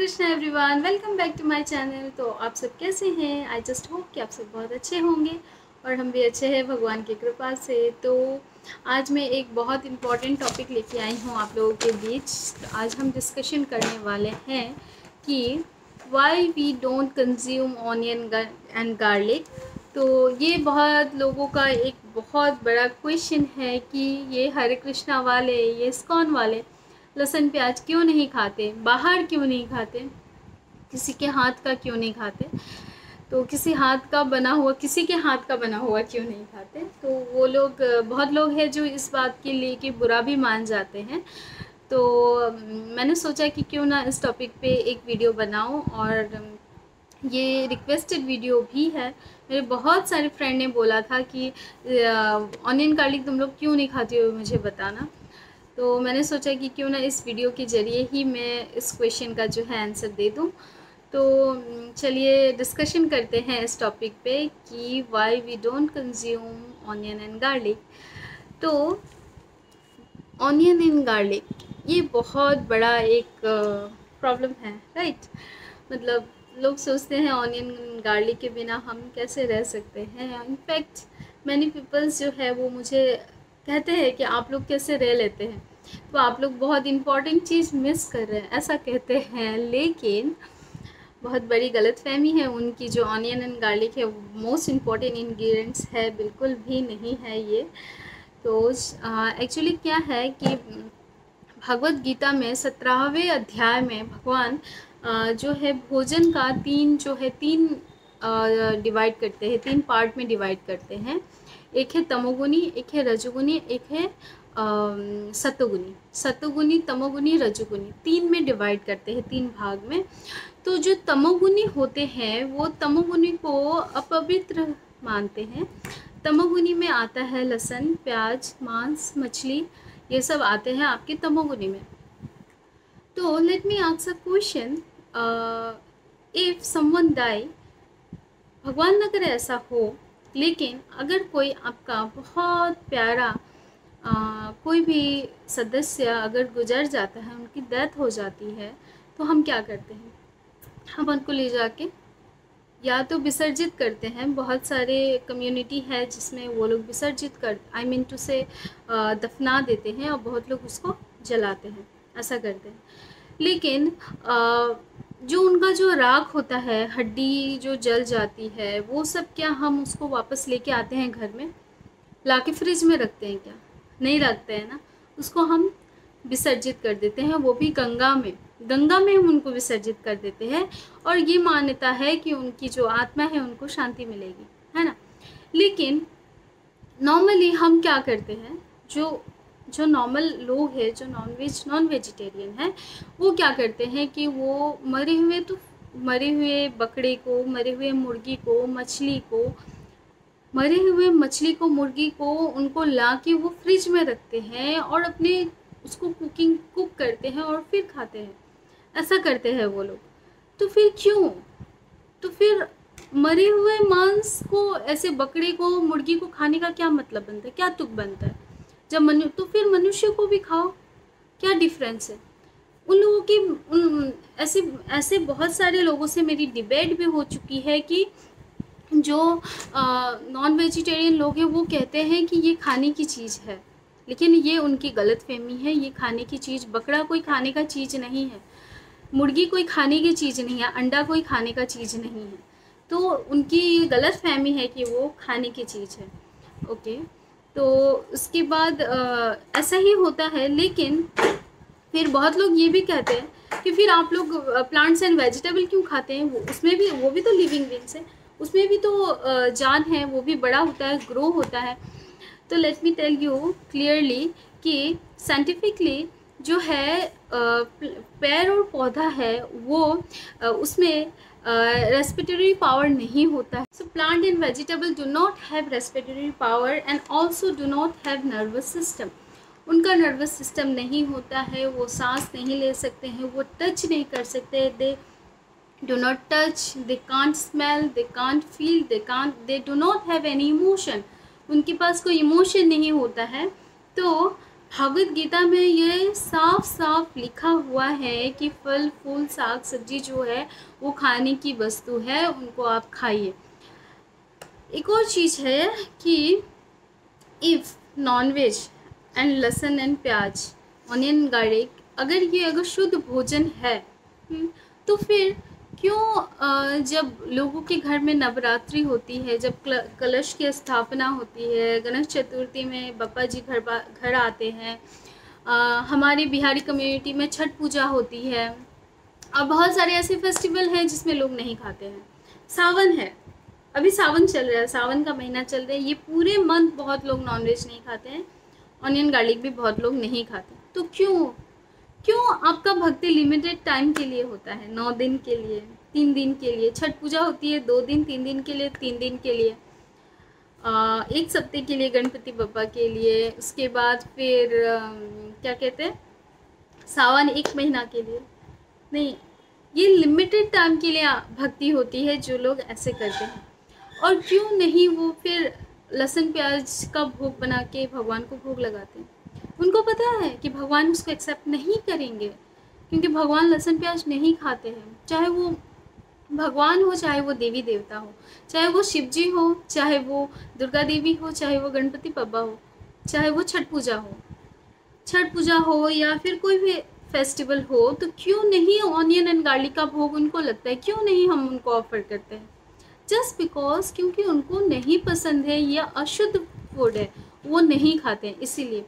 Krishna everyone, welcome back to my channel. तो आप सब कैसे हैं? आई जस्ट होप कि आप सब बहुत अच्छे होंगे और हम भी अच्छे हैं भगवान की कृपा से। तो आज मैं एक बहुत इम्पॉर्टेंट टॉपिक लेके आई हूँ आप लोगों के बीच। तो आज हम डिस्कशन करने वाले हैं कि why we don't consume onion and garlic. तो ये बहुत लोगों का एक बहुत बड़ा क्वेश्चन है कि ये हरे कृष्णा वाले, ये इस्कॉन वाले लहसुन प्याज क्यों नहीं खाते, बाहर क्यों नहीं खाते, किसी के हाथ का क्यों नहीं खाते, तो किसी के हाथ का बना हुआ क्यों नहीं खाते। तो वो लोग, बहुत लोग हैं जो इस बात के लिए कि बुरा भी मान जाते हैं। तो मैंने सोचा कि क्यों ना इस टॉपिक पे एक वीडियो बनाऊं, और ये रिक्वेस्टेड वीडियो भी है। मेरे बहुत सारे फ्रेंड ने बोला था कि ऑनियन गार्लिक तुम लोग क्यों नहीं खाते हो, मुझे बताना। तो मैंने सोचा कि क्यों ना इस वीडियो के ज़रिए ही मैं इस क्वेश्चन का जो है आंसर दे दूं। तो चलिए डिस्कशन करते हैं इस टॉपिक पे कि why we don't consume onion and garlic. तो ऑनियन एंड गार्लिक ये बहुत बड़ा एक प्रॉब्लम है, राइट। मतलब लोग सोचते हैं ऑनियन गार्लिक के बिना हम कैसे रह सकते हैं। इनफैक्ट मैनी पीपल्स जो है वो मुझे कहते हैं कि आप लोग कैसे रह लेते हैं, तो आप लोग बहुत इम्पॉर्टेंट चीज़ मिस कर रहे हैं, ऐसा कहते हैं। लेकिन बहुत बड़ी गलतफहमी है उनकी। जो ऑनियन एंड गार्लिक है मोस्ट इम्पॉर्टेंट इंग्रेडिएंट्स है, बिल्कुल भी नहीं है ये। तो एक्चुअली क्या है कि भगवत गीता में 17वें अध्याय में भगवान जो है भोजन का तीन डिवाइड करते हैं, तीन पार्ट में डिवाइड करते हैं। एक है तमोगुनी, एक है रजोगुनी, एक है सतोगुनी, तमोगुनी, रजोगुनी, तीन में डिवाइड करते हैं, तीन भाग में। तो जो तमोगुनी होते हैं वो तमोगुनी को अपवित्र मानते हैं। तमोगुनी में आता है लहसुन, प्याज, मांस, मछली, ये सब आते हैं आपके तमोगुनी में। तो let me ask a question, if someone die, भगवान न करे ऐसा हो, लेकिन अगर कोई आपका बहुत प्यारा कोई भी सदस्य अगर गुजर जाता है, उनकी डेथ हो जाती है, तो हम क्या करते हैं? हम उनको ले जाके या तो विसर्जित करते हैं। बहुत सारे कम्युनिटी है जिसमें वो लोग विसर्जित कर टू से दफना देते हैं, और बहुत लोग उसको जलाते हैं, ऐसा करते हैं। लेकिन जो उनका जो राख होता है, हड्डी जो जल जाती है, वो सब क्या हम उसको वापस लेके आते हैं घर में, लाके फ्रिज में रखते हैं? क्या नहीं रखते हैं ना। उसको हम विसर्जित कर देते हैं, वो भी गंगा में हम उनको विसर्जित कर देते हैं। और ये मान्यता है कि उनकी जो आत्मा है उनको शांति मिलेगी, है ना। लेकिन नॉर्मली हम क्या करते हैं, जो नॉर्मल लोग हैं, जो नॉन वेजिटेरियन है, वो क्या करते हैं कि वो मरे हुए बकरे को, मरे हुए मुर्गी को, मुर्गी को उनको ला के वो फ्रिज में रखते हैं और अपने उसको कुक करते हैं और फिर खाते हैं। ऐसा करते हैं वो लोग। तो फिर क्यों? तो फिर मरे हुए मांस को, ऐसे बकरे को, मुर्गी को खाने का क्या मतलब बनता है, क्या तुक बनता है? जब तो फिर मनुष्य को भी खाओ, क्या डिफरेंस है? उन लोगों की ऐसे बहुत सारे लोगों से मेरी डिबेट भी हो चुकी है कि जो नॉन वेजिटेरियन लोग हैं वो कहते हैं कि ये खाने की चीज़ है, लेकिन ये उनकी गलतफहमी है। ये खाने की चीज़, बकरा कोई खाने का चीज़ नहीं है, मुर्गी कोई खाने की चीज़ नहीं है, अंडा कोई खाने का चीज़ नहीं है। तो उनकी गलतफहमी है कि वो खाने की चीज़ है। ओके, तो उसके बाद ऐसा ही होता है। लेकिन फिर बहुत लोग ये भी कहते हैं कि फिर आप लोग प्लांट्स एंड वेजिटेबल क्यों खाते हैं? वो भी तो लिविंग बींग्स है, उसमें भी तो जान है, वो भी बड़ा होता है, ग्रो होता है। तो let me tell you clearly कि साइंटिफिकली जो है पेड़ और पौधा है वो उसमें रेस्पिरेटरी पावर नहीं होता है। So plant and vegetable do not have respiratory power and also do not have nervous system. उनका नर्वस सिस्टम नहीं होता है, वो सांस नहीं ले सकते हैं, वो टच नहीं कर सकते, दे do not touch, they can't smell, they can't feel, they do not have any emotion। उनके पास कोई इमोशन नहीं होता है। तो भगवत गीता में ये साफ साफ लिखा हुआ है कि फल फूल साग सब्जी जो है वो खाने की वस्तु है, उनको आप खाइए। एक और चीज़ है कि इफ़ नॉनवेज एंड लहसुन एंड प्याज, ऑनियन गार्लिक, अगर शुद्ध भोजन है, तो फिर क्यों जब लोगों के घर में नवरात्रि होती है, जब कलश की स्थापना होती है, गणेश चतुर्थी में बप्पा जी घर आते हैं, हमारे बिहारी कम्युनिटी में छठ पूजा होती है, और बहुत सारे ऐसे फेस्टिवल हैं जिसमें लोग नहीं खाते हैं। सावन है, अभी सावन चल रहा है, सावन का महीना चल रहा है, ये पूरे मंथ बहुत लोग नॉनवेज नहीं खाते हैं, ऑनियन गार्लिक भी बहुत लोग नहीं खाते। तो क्यों आपका भक्ति लिमिटेड टाइम के लिए होता है, 9 दिन के लिए, 3 दिन के लिए। छठ पूजा होती है 2 दिन, 3 दिन के लिए, 3 दिन के लिए, 1 सप्ताह के लिए गणपति बप्पा के लिए, उसके बाद फिर क्या कहते हैं, सावन 1 महीना के लिए। नहीं, ये लिमिटेड टाइम के लिए भक्ति होती है जो लोग ऐसे करते हैं। और क्यों नहीं वो फिर लहसुन प्याज का भोग बना के भगवान को भोग लगाते हैं। उनको पता है कि भगवान उसको एक्सेप्ट नहीं करेंगे, क्योंकि भगवान लहसुन प्याज नहीं खाते हैं। चाहे वो भगवान हो, चाहे वो देवी देवता हो, चाहे वो शिव जी हो, चाहे वो दुर्गा देवी हो, चाहे वो गणपति बप्पा हो, चाहे वो छठ पूजा हो या फिर कोई भी फेस्टिवल हो, तो क्यों नहीं ऑनियन एंड गार्लिक का भोग उनको लगता है, क्यों नहीं हम उनको ऑफर करते हैं। जस्ट बिकॉज क्योंकि उनको नहीं पसंद है, या अशुद्ध फूड है, वो नहीं खाते हैं, इसीलिए।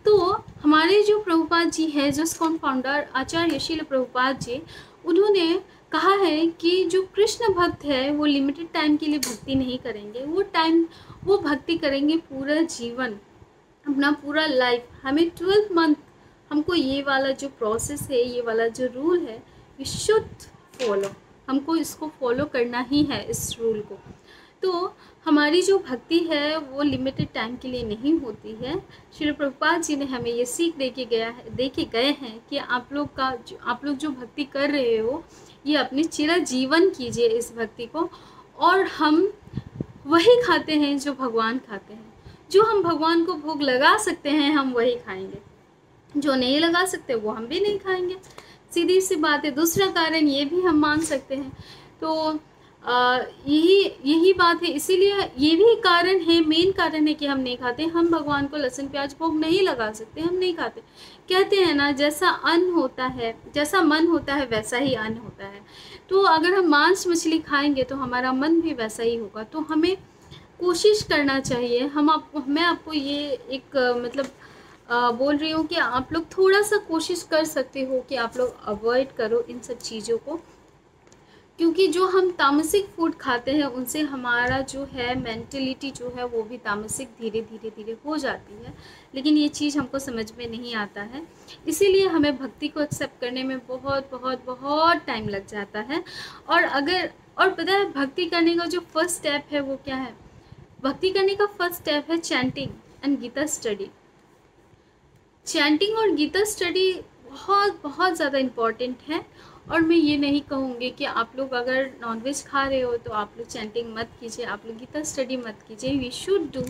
तो हमारे जो प्रभुपाद जी हैं, जो इस्कॉन फाउंडर आचार्य श्रील प्रभुपाद जी, उन्होंने कहा है कि जो कृष्ण भक्त है वो लिमिटेड टाइम के लिए भक्ति नहीं करेंगे, वो भक्ति करेंगे पूरा जीवन, अपना पूरा लाइफ। हमें 12 मंथ हमको ये वाला जो प्रोसेस है, ये वाला जो रूल है, वी शुड फॉलो, हमको इसको फॉलो करना ही है, इस रूल को। तो हमारी जो भक्ति है वो लिमिटेड टाइम के लिए नहीं होती है। श्री प्रभुपाद जी ने हमें ये सीख दे के गए हैं कि आप लोग जो भक्ति कर रहे हो, ये अपने चिरजीवन कीजिए इस भक्ति को। और हम वही खाते हैं जो भगवान खाते हैं, जो हम भगवान को भोग लगा सकते हैं हम वही खाएंगे, जो नहीं लगा सकते वो हम भी नहीं खाएंगे, सीधी सी बात है। दूसरा कारण ये भी हम मान सकते हैं। तो यही बात है, इसीलिए ये भी कारण है, मेन कारण है कि हम नहीं खाते। हम भगवान को लहसुन प्याज भोग नहीं लगा सकते, हम नहीं खाते। कहते हैं ना, जैसा अन्न होता है, जैसा मन होता है वैसा ही अन्न होता है। तो अगर हम मांस मछली खाएंगे तो हमारा मन भी वैसा ही होगा। तो हमें कोशिश करना चाहिए। मैं आपको ये एक बोल रही हूँ कि आप लोग थोड़ा सा कोशिश कर सकते हो कि आप लोग अवॉइड करो इन सब चीज़ों को, क्योंकि जो हम तामसिक फूड खाते हैं उनसे हमारा जो है मेंटलिटी जो है वो भी तामसिक धीरे धीरे हो जाती है। लेकिन ये चीज़ हमको समझ में नहीं आता है, इसीलिए हमें भक्ति को एक्सेप्ट करने में बहुत बहुत बहुत टाइम लग जाता है। और पता है भक्ति करने का जो फर्स्ट स्टेप है वो क्या है? भक्ति करने का फर्स्ट स्टेप है chanting and Gita study. Chanting और गीता स्टडी बहुत बहुत ज़्यादा इम्पॉर्टेंट है। और मैं ये नहीं कहूँगी कि आप लोग अगर नॉनवेज खा रहे हो तो आप लोग चैंटिंग मत कीजिए, आप लोग गीता स्टडी मत कीजिए। वी शुड डू,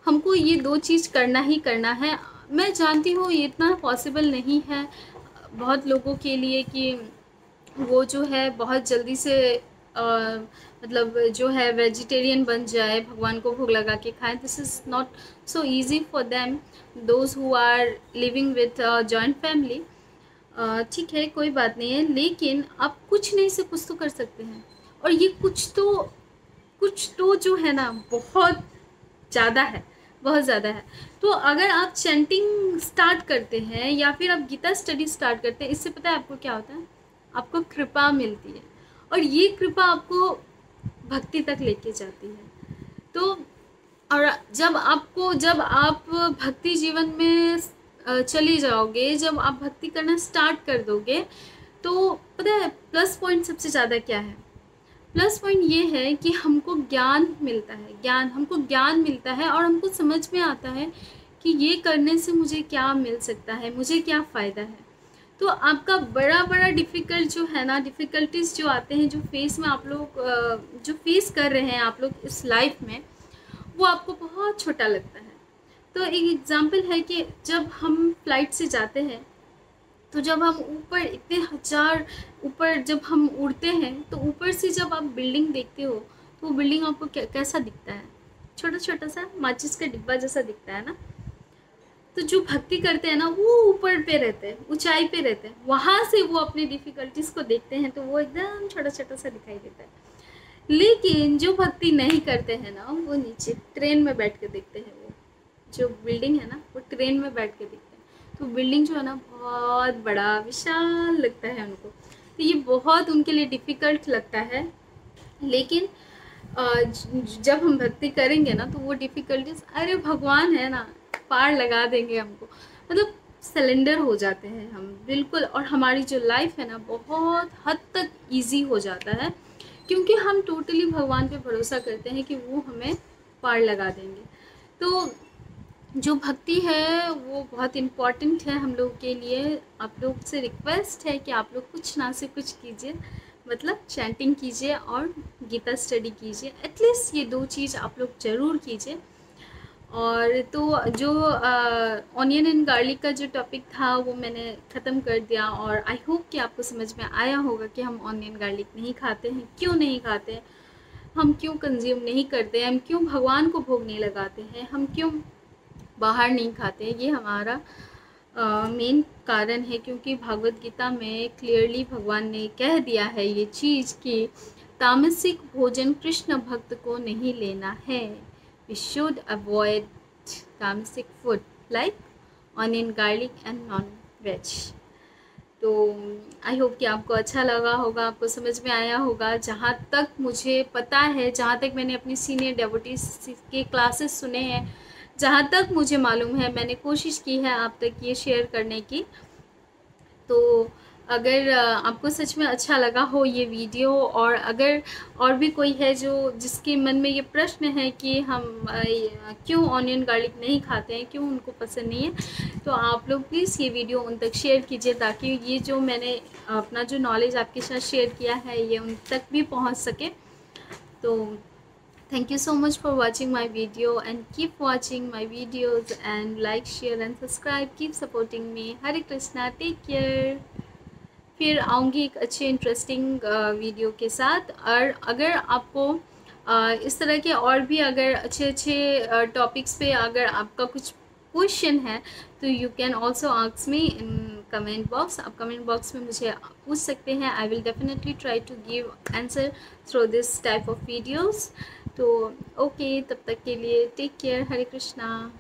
हमको ये 2 चीज़ करना ही करना है। मैं जानती हूँ ये इतना पॉसिबल नहीं है बहुत लोगों के लिए कि वो जो है बहुत जल्दी से जो है वेजिटेरियन बन जाए, भगवान को भोग लगा के खाएं। This is not so easy for them, those who are living with joint family. ठीक है, कोई बात नहीं है, लेकिन आप कुछ नहीं से कुछ तो कर सकते हैं। और ये कुछ तो जो है ना बहुत ज़्यादा है, बहुत ज़्यादा है। तो अगर आप चैंटिंग स्टार्ट करते हैं या फिर आप गीता स्टडी स्टार्ट करते हैं, इससे पता है आपको क्या होता है? आपको कृपा मिलती है, और ये कृपा आपको भक्ति तक लेके जाती है। तो और जब आप भक्ति जीवन में चली जाओगे, जब आप भक्ति करना स्टार्ट कर दोगे, तो पता है प्लस पॉइंट सबसे ज़्यादा क्या है? प्लस पॉइंट ये है कि हमको ज्ञान मिलता है, हमको ज्ञान मिलता है, और हमको समझ में आता है कि ये करने से मुझे क्या मिल सकता है, मुझे क्या फ़ायदा है। तो आपका बड़ा डिफ़िकल्ट जो है ना, डिफ़िकल्टीज़ जो आते हैं, जो फेस में आप लोग जो फेस कर रहे हैं आप लोग इस लाइफ में, वो आपको बहुत छोटा लगता है। तो एक एग्जांपल है कि जब हम फ्लाइट से जाते हैं, तो जब हम ऊपर इतने हजार ऊपर जब हम उड़ते हैं, तो ऊपर से जब आप बिल्डिंग देखते हो, तो वो बिल्डिंग आपको कैसा दिखता है? छोटा छोटा सा माचिस का डिब्बा जैसा दिखता है ना। तो जो भक्ति करते हैं ना, वो ऊपर पे रहते हैं, ऊंचाई पे रहते हैं, वहां से वो अपनी डिफिकल्टीज को देखते हैं, तो वो एकदम छोटा छोटा सा दिखाई देता है। लेकिन जो भक्ति नहीं करते हैं ना, वो नीचे ट्रेन में बैठ के देखते हैं। वो जो बिल्डिंग है ना, वो ट्रेन में बैठ के देखते हैं, तो बिल्डिंग जो है ना, बहुत बड़ा विशाल लगता है उनको। तो ये बहुत उनके लिए डिफ़िकल्ट लगता है। लेकिन जब हम भक्ति करेंगे ना, तो वो डिफ़िकल्टीज, अरे भगवान है ना, पार लगा देंगे हमको। मतलब सिलेंडर हो जाते हैं हम बिल्कुल, और हमारी जो लाइफ है ना, बहुत हद तक इजी हो जाता है, क्योंकि हम टोटली भगवान पे भरोसा करते हैं कि वो हमें पार लगा देंगे। तो जो भक्ति है वो बहुत इम्पॉर्टेंट है हम लोग के लिए। आप लोग से रिक्वेस्ट है कि आप लोग कुछ ना से कुछ कीजिए, मतलब चैंटिंग कीजिए और गीता स्टडी कीजिए। एटलीस्ट ये 2 चीज़ आप लोग ज़रूर कीजिए। और तो जो ऑनियन एंड गार्लिक का जो टॉपिक था वो मैंने ख़त्म कर दिया, और आई होप कि आपको समझ में आया होगा कि हम ऑनियन गार्लिक नहीं खाते हैं, क्यों नहीं खाते हैं, हम क्यों कंज्यूम नहीं करते हैं, हम क्यों भगवान को भोग नहीं लगाते हैं, हम क्यों बाहर नहीं खाते हैं। ये हमारा मेन कारण है, क्योंकि भागवत गीता में क्लियरली भगवान ने कह दिया है ये चीज़ कि तामसिक भोजन कृष्ण भक्त को नहीं लेना है। We should avoid tamasic food like onion garlic and non veg. तो आई होप कि आपको अच्छा लगा होगा, आपको समझ में आया होगा। जहाँ तक मुझे पता है, जहाँ तक मैंने अपनी सीनियर डेवोटीज के क्लासेस सुने हैं, जहाँ तक मुझे मालूम है, मैंने कोशिश की है आप तक ये शेयर करने की। तो अगर आपको सच में अच्छा लगा हो ये वीडियो, और अगर और भी कोई है जो जिसके मन में ये प्रश्न है कि हम क्यों ऑनियन गार्लिक नहीं खाते हैं, क्यों उनको पसंद नहीं है, तो आप लोग प्लीज़ ये वीडियो उन तक शेयर कीजिए, ताकि ये जो मैंने अपना जो नॉलेज आपके साथ शेयर किया है ये उन तक भी पहुंच सके। तो thank you so much for watching my video, and keep watching my videos, and like, share and subscribe. Keep supporting me. Hare Krishna. Take care. फिर आऊँगी एक अच्छे इंटरेस्टिंग वीडियो के साथ। और अगर आपको इस तरह के और भी अगर अच्छे अच्छे टॉपिक्स पे अगर आपका कुछ क्वेश्चन है, तो you can also ask me in comment box. आप कमेंट बॉक्स में मुझे पूछ सकते हैं। I will definitely try to give answer through this type of videos. तो ओके, तब तक के लिए टेक केयर। हरे कृष्णा।